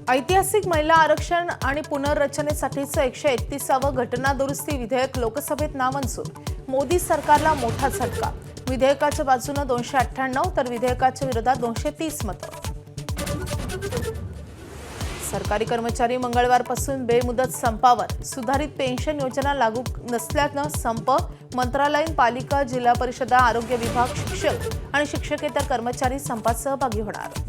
ऐतिहासिक महिला आरक्षण आणि पुनर्रचनेसाठीचं 131वं घटना दुरुस्ती विधेयक लोकसभेत नामंजूर. मोदी सरकारला मोठा झटका. विधेयकाच्या बाजूने 298 तर विधेयकाच्या विरोधात 230 मतं. सरकारी कर्मचारी मंगळवारपासून बेमुदत संपावर. सुधारित पेन्शन योजना लागू नसल्यानं संप. मंत्रालयीन, पालिका, जिल्हा परिषदा, आरोग्य विभाग, शिक्षक आणि शिक्षकेतर कर्मचारी संपात सहभागी होणार.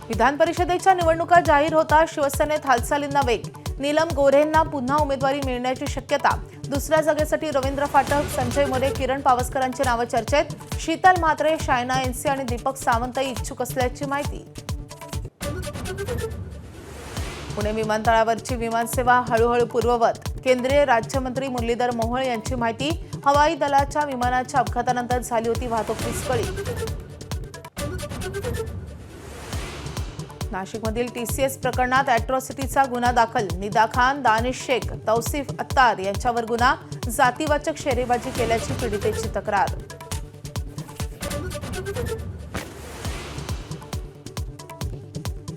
विधान परिषदेच्या निवडणुका जाहीर होता शिवसेनेत हालचालींना वेग. नीलम गोऱ्हेंना पुन्हा उमेदवारी मिळण्याची शक्यता. दुसऱ्या जागेसाठी रवींद्र फाटक, संजय मोरे, किरण पावसकरांची नावं चर्चेत. शीतल म्हात्रे, शायना एनसी आणि दीपक सावंतही इच्छुक असल्याची माहिती. पुणे विमानतळावरची विमानसेवा हळूहळू पूर्ववत. केंद्रीय राज्यमंत्री मुरलीधर मोहोळ यांची माहिती. हवाई दलाच्या विमानाच्या अपघातानंतर झाली होती वाहतूक विस्कळीत. नाशिकमधील टीसीएस प्रकरणात अॅट्रॉसिटीचा गुन्हा दाखल. निदा खान, दानिश शेख, तौसिफ अत्तार यांच्यावर गुन्हा. जातीवाचक शेरेबाजी केल्याची पीडितेची तक्रार.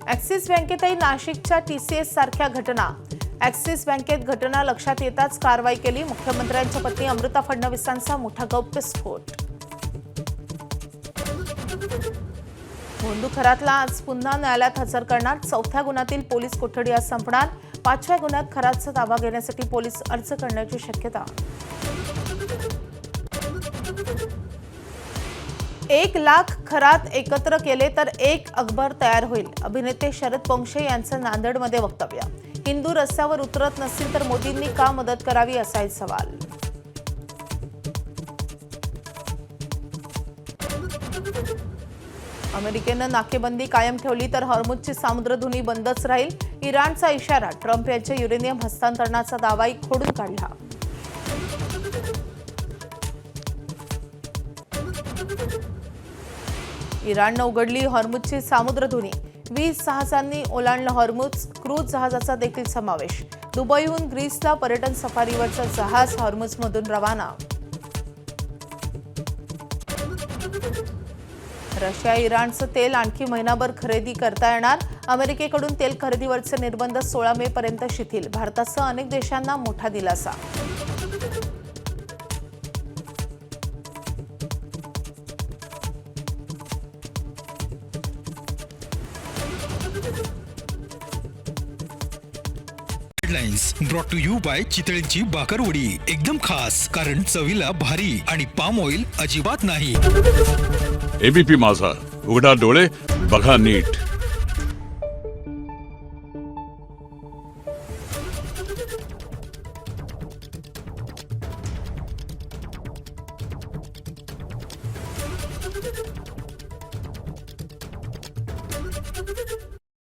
ॲक्सिस बँकेतही नाशिकच्या टीसीएस सारख्या घटना. ॲक्सिस बँकेत घटना लक्षात येताच कारवाई केली. मुख्यमंत्र्यांच्या पत्नी अमृता फडणवीसांचा मोठा गौप्यस्फोट. भोंदू खरातला आज पुन्हा न्यायालयात हजर करणार. 4थ्या गुन्ह्यातील पोलीस कोठडी आज संपणार. 5व्या गुन्ह्यात खरातचा ताबा घेण्यासाठी पोलीस अर्ज करण्याची शक्यता. 1 लाख खरात एकत्र केले तर 1 अकबर तयार होईल. अभिनेते शरद पोंक्षे यांचं नांदेडमध्ये वक्तव्य. हिंदू रस्त्यावर उतरत नसतील तर मोदींनी का मदत करावी असाही सवाल. अमेरिकेनं नाकेबंदी कायम ठेवली तर हॉर्मुझची सामुद्रधुनी बंदच राहील. इराणचा इशारा. ट्रम्प यांच्या युरेनियम हस्तांतरणाचा दावाही खोडून काढला. इराणनं उघडली हॉर्मुझची सामुद्रधुनी. 20 जहाजांनी ओलांडलं हॉर्मुझ. क्रूझ जहाजाचा देखील समावेश. दुबईहून ग्रीसला पर्यटन सफारीवरचं जहाज हॉर्मुझमधून रवाना. रशिया इराणचं तेल आणखी महिनाभर खरेदी करता येणार. अमेरिकेकडून तेल खरेदीवरचे निर्बंध 16 मे पर्यंत शिथिल. भारतासह अनेक देशांना मोठा दिलासा. Headlines brought to you by चितळेंची बाकरवडी. एकदम खास, कारण चवीला भारी आणि पाम ऑइल अजिबात नाही. एबीपी माझा, उघडा डोळे बघा नीट.